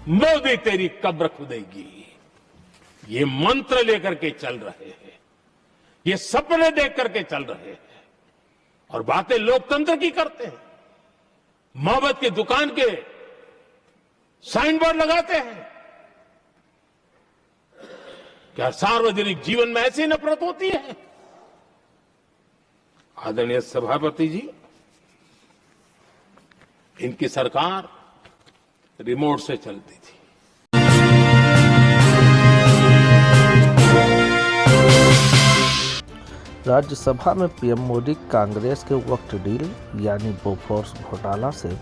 मोदी तेरी कब्र खुदेगी, ये मंत्र लेकर के चल रहे हैं, ये सपने देख करके चल रहे हैं और बातें लोकतंत्र की करते हैं। मोहब्बत की दुकान के साइन बोर्ड लगाते हैं। क्या सार्वजनिक जीवन में ऐसी नफरत होती है? आदरणीय सभापति जी, इनकी सरकार रिमोट से चलती थी। राज्यसभा में पीएम मोदी कांग्रेस के वक्त डील यानी बोफोर्स घोटाला से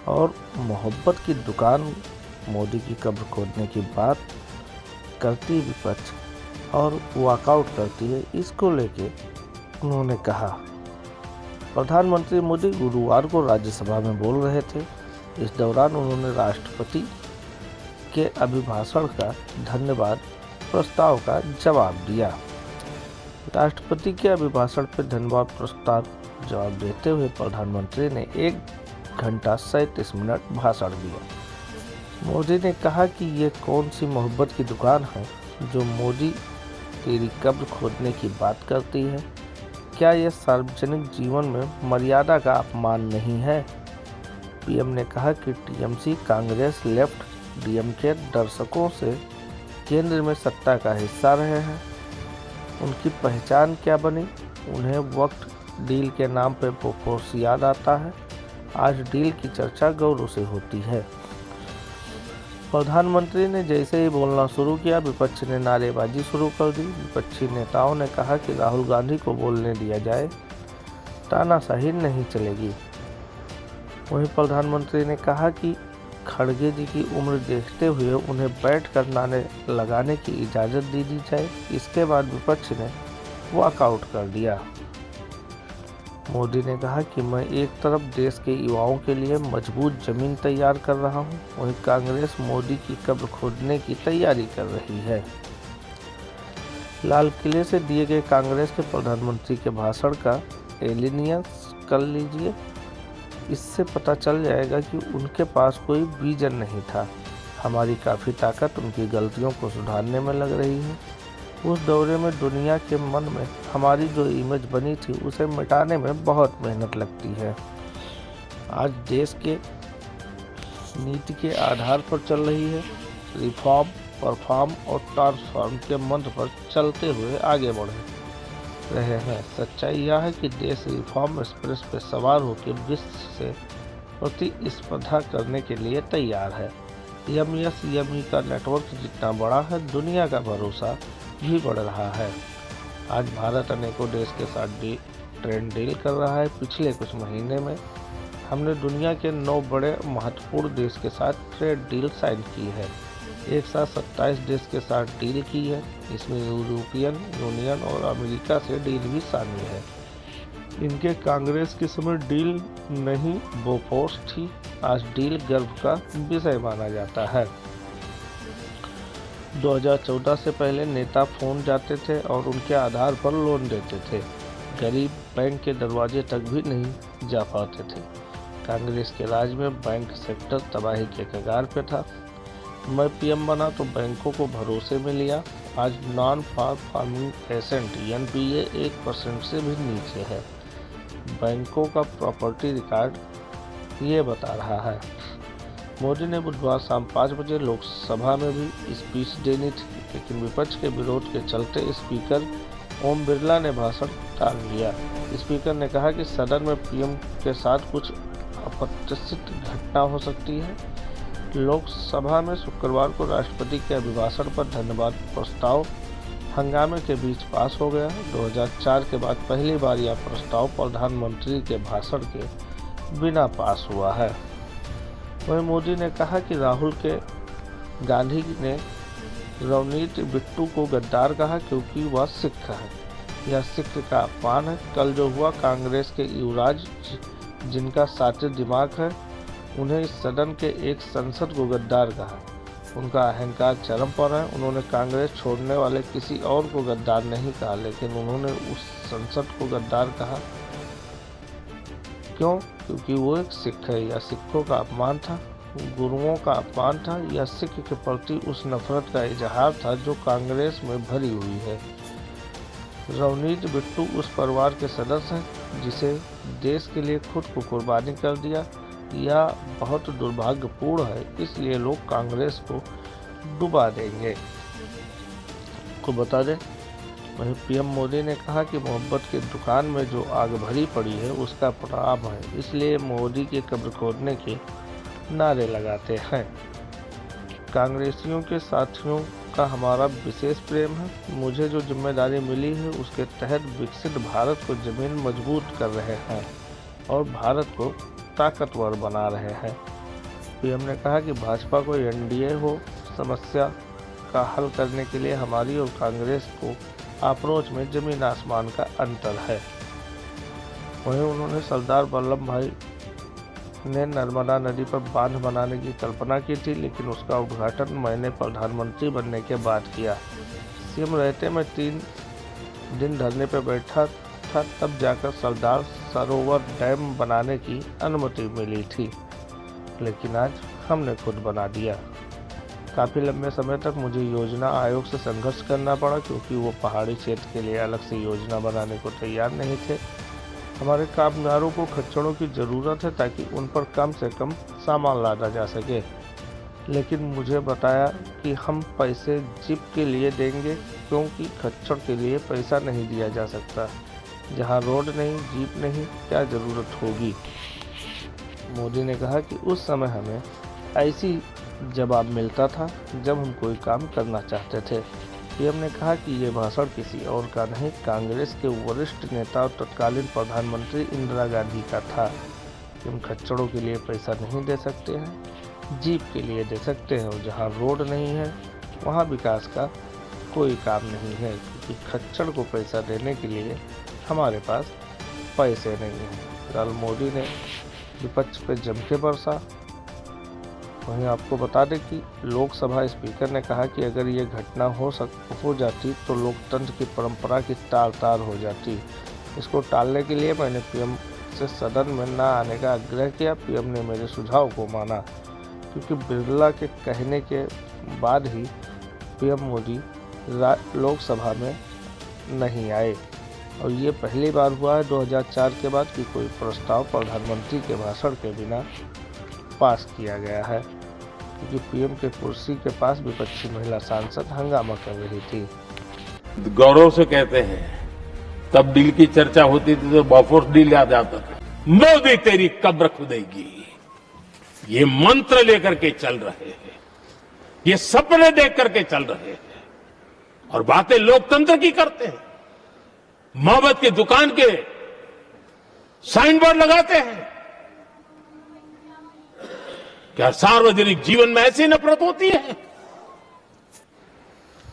और मोहब्बत की दुकान मोदी की कब्र खोदने की बात करती विपक्ष और वॉकआउट करती है, इसको लेके उन्होंने कहा। प्रधानमंत्री मोदी गुरुवार को राज्यसभा में बोल रहे थे। इस दौरान उन्होंने राष्ट्रपति के अभिभाषण का धन्यवाद प्रस्ताव का जवाब दिया। राष्ट्रपति के अभिभाषण पर धन्यवाद प्रस्ताव जवाब देते हुए प्रधानमंत्री ने 1 घंटा 37 मिनट भाषण दिया। मोदी ने कहा कि ये कौन सी मोहब्बत की दुकान है जो मोदी तेरी कब्र खोदने की बात करती है। क्या यह सार्वजनिक जीवन में मर्यादा का अपमान नहीं है? पीएम ने कहा कि टीएमसी कांग्रेस लेफ्ट डीएमके दर्शकों से केंद्र में सत्ता का हिस्सा रहे हैं। उनकी पहचान क्या बनी? उन्हें वक्त डील के नाम पर बोफोर्स याद आता है। आज डील की चर्चा गौरव से होती है। प्रधानमंत्री ने जैसे ही बोलना शुरू किया, विपक्ष ने नारेबाजी शुरू कर दी। विपक्षी नेताओं ने कहा कि राहुल गांधी को बोलने दिया जाए, तानाशाही नहीं चलेगी। वहीं प्रधानमंत्री ने कहा कि खड़गे जी की उम्र देखते हुए उन्हें बैठकर नारे लगाने की इजाज़त दी जाए। इसके बाद विपक्ष ने वॉकआउट कर दिया। मोदी ने कहा कि मैं एक तरफ देश के युवाओं के लिए मजबूत जमीन तैयार कर रहा हूं, वहीं कांग्रेस मोदी की कब्र खोदने की तैयारी कर रही है। लाल किले से दिए गए कांग्रेस के प्रधानमंत्री के भाषण का एलिनियस कर लीजिए। इससे पता चल जाएगा कि उनके पास कोई विजन नहीं था। हमारी काफ़ी ताकत उनकी गलतियों को सुधारने में लग रही है। उस दौरे में दुनिया के मन में हमारी जो इमेज बनी थी उसे मिटाने में बहुत मेहनत लगती है। आज देश के नीति के आधार पर चल रही है। रिफॉर्म, परफॉर्म और ट्रांसफॉर्म के मंत्र पर चलते हुए आगे बढ़ रहे हैं। सच्चाई यह है कि देश रिफॉर्म एक्सप्रेस पर सवार होकर विश्व से प्रतिस्पर्धा करने के लिए तैयार है। यमई का नेटवर्क जितना बड़ा है, दुनिया का भरोसा भी बढ़ रहा है। आज भारत अनेकों देश के साथ ट्रेड डील कर रहा है। पिछले कुछ महीने में हमने दुनिया के 9 बड़े महत्वपूर्ण देश के साथ ट्रेड डील साइन की है। एक साथ 27 देश के साथ डील की है। इसमें यूरोपियन यूनियन और अमेरिका से डील भी शामिल है। इनके कांग्रेस के समय डील नहीं बोफोर्स थी। आज डील गर्व का विषय माना जाता है। 2014 से पहले नेता फोन जाते थे और उनके आधार पर लोन देते थे। गरीब बैंक के दरवाजे तक भी नहीं जा पाते थे। कांग्रेस के राज में बैंक सेक्टर तबाही के कगार पे था। मैं पीएम बना तो बैंकों को भरोसे में लिया। आज नॉन परफॉर्मिंग एसेट एनपीए 1% से भी नीचे है। बैंकों का प्रॉपर्टी रिकॉर्ड ये बता रहा है। मोदी ने बुधवार शाम 5 बजे लोकसभा में भी स्पीच देनी थी, लेकिन विपक्ष के विरोध के चलते स्पीकर ओम बिरला ने भाषण टाल दिया। स्पीकर ने कहा कि सदन में पीएम के साथ कुछ अप्रत्याशित घटना हो सकती है। लोकसभा में शुक्रवार को राष्ट्रपति के अभिभाषण पर धन्यवाद प्रस्ताव हंगामे के बीच पास हो गया। 2004 के बाद पहली बार यह प्रस्ताव प्रधानमंत्री के भाषण के बिना पास हुआ है। वहीं मोदी ने कहा कि राहुल के गांधी ने रवनीत बिट्टू को गद्दार कहा क्योंकि वह सिख है। यह सिख का अपमान है। कल जो हुआ, कांग्रेस के युवराज जिनका सातिर दिमाग है, उन्हें इस सदन के एक सांसद को गद्दार कहा। उनका अहंकार चरम पर है। उन्होंने कांग्रेस छोड़ने वाले किसी और को गद्दार नहीं कहा, लेकिन उन्होंने उस सांसद को गद्दार कहा। क्यों? क्योंकि वो एक सिख है। यह सिखों का अपमान था। गुरुओं का अपमान था या सिख के प्रति उस नफरत का इजहार था जो कांग्रेस में भरी हुई है। रवनीत बिट्टू उस परिवार के सदस्य हैं जिसे देश के लिए खुद को कुर्बानी कर दिया, या बहुत दुर्भाग्यपूर्ण है, इसलिए लोग कांग्रेस को डुबा देंगे। को बता दें, वहीं पीएम मोदी ने कहा कि मोहब्बत की दुकान में जो आग भरी पड़ी है उसका परिणाम है, इसलिए मोदी की कब्र खोदने के नारे लगाते हैं। कांग्रेसियों के साथियों का हमारा विशेष प्रेम है। मुझे जो जिम्मेदारी मिली है उसके तहत विकसित भारत को जमीन मजबूत कर रहे हैं और भारत को ताकतवर बना रहे हैं। पीएम ने कहा कि भाजपा को एनडीए हो समस्या का हल करने के लिए हमारी और कांग्रेस को अप्रोच में जमीन आसमान का अंतर है। वहीं उन्होंने सरदार वल्लभ भाई ने नर्मदा नदी पर बांध बनाने की कल्पना की थी, लेकिन उसका उद्घाटन मैंने प्रधानमंत्री बनने के बाद किया। सीएम रहते मैं 3 दिन धरने पर बैठा था, तब जाकर सरदार सरोवर डैम बनाने की अनुमति मिली थी, लेकिन आज हमने खुद बना दिया। काफ़ी लंबे समय तक मुझे योजना आयोग से संघर्ष करना पड़ा, क्योंकि वो पहाड़ी क्षेत्र के लिए अलग से योजना बनाने को तैयार नहीं थे। हमारे कामगारों को खच्चरों की ज़रूरत है ताकि उन पर कम से कम सामान लादा जा सके, लेकिन मुझे बताया कि हम पैसे जीप के लिए देंगे, क्योंकि खच्चर के लिए पैसा नहीं दिया जा सकता। जहां रोड नहीं, जीप नहीं, क्या ज़रूरत होगी। मोदी ने कहा कि उस समय हमें ऐसी जवाब मिलता था जब हम कोई काम करना चाहते थे। पीएम ने कहा कि ये भाषण किसी और का नहीं, कांग्रेस के वरिष्ठ नेता और तत्कालीन प्रधानमंत्री इंदिरा गांधी का था। कि हम खच्चरों के लिए पैसा नहीं दे सकते हैं, जीप के लिए दे सकते हैं, और जहां रोड नहीं है वहां विकास का कोई काम नहीं है, क्योंकि खच्चर को पैसा देने के लिए हमारे पास पैसे नहीं हैं। कल मोदी ने विपक्ष पर जम के बरसा। वहीं आपको बता दें कि लोकसभा स्पीकर ने कहा कि अगर ये घटना हो जाती तो लोकतंत्र की परंपरा की तार हो जाती। इसको टालने के लिए मैंने पीएम से सदन में न आने का आग्रह किया। पीएम ने मेरे सुझाव को माना, क्योंकि बिरला के कहने के बाद ही पीएम मोदी लोकसभा में नहीं आए, और ये पहली बार हुआ है 2004 के बाद कि कोई प्रस्ताव प्रधानमंत्री के भाषण के बिना पास किया गया है, क्योंकि पीएम के कुर्सी के पास विपक्षी महिला सांसद हंगामा कर रही थी। गौरव से कहते हैं, तब डील की चर्चा होती थी तो बॉफोर्स डील याद आता था। मोदी तेरी कब्र खुदेगी, ये मंत्र लेकर के चल रहे हैं, ये सपने देख करके चल रहे हैं, और बातें लोकतंत्र की करते हैं। मोहब्बत की दुकान के साइन बोर्ड लगाते हैं। क्या सार्वजनिक जीवन में ऐसी नफरत होती है?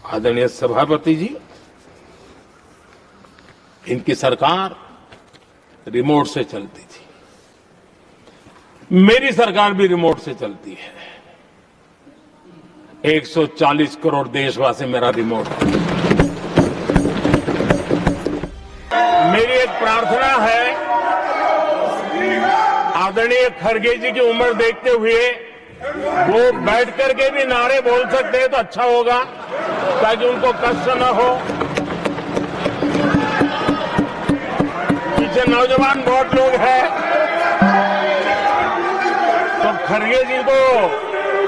आदरणीय सभापति जी, इनकी सरकार रिमोट से चलती थी, मेरी सरकार भी रिमोट से चलती है। 140 करोड़ देशवासी मेरा रिमोट है। मेरी एक प्रार्थना है, आदरणीय खड़गे जी की उम्र देखते हुए वो बैठ करके भी नारे बोल सकते हैं तो अच्छा होगा, ताकि उनको कष्ट न हो। पीछे नौजवान बहुत लोग हैं, तो खड़गे जी को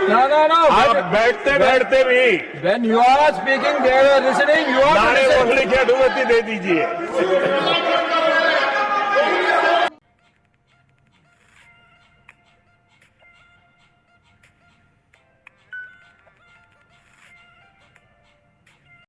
आप बैठते बैठते भी When you are speaking, they are listening. You are नारे बोलने की अनुमति दे दीजिए।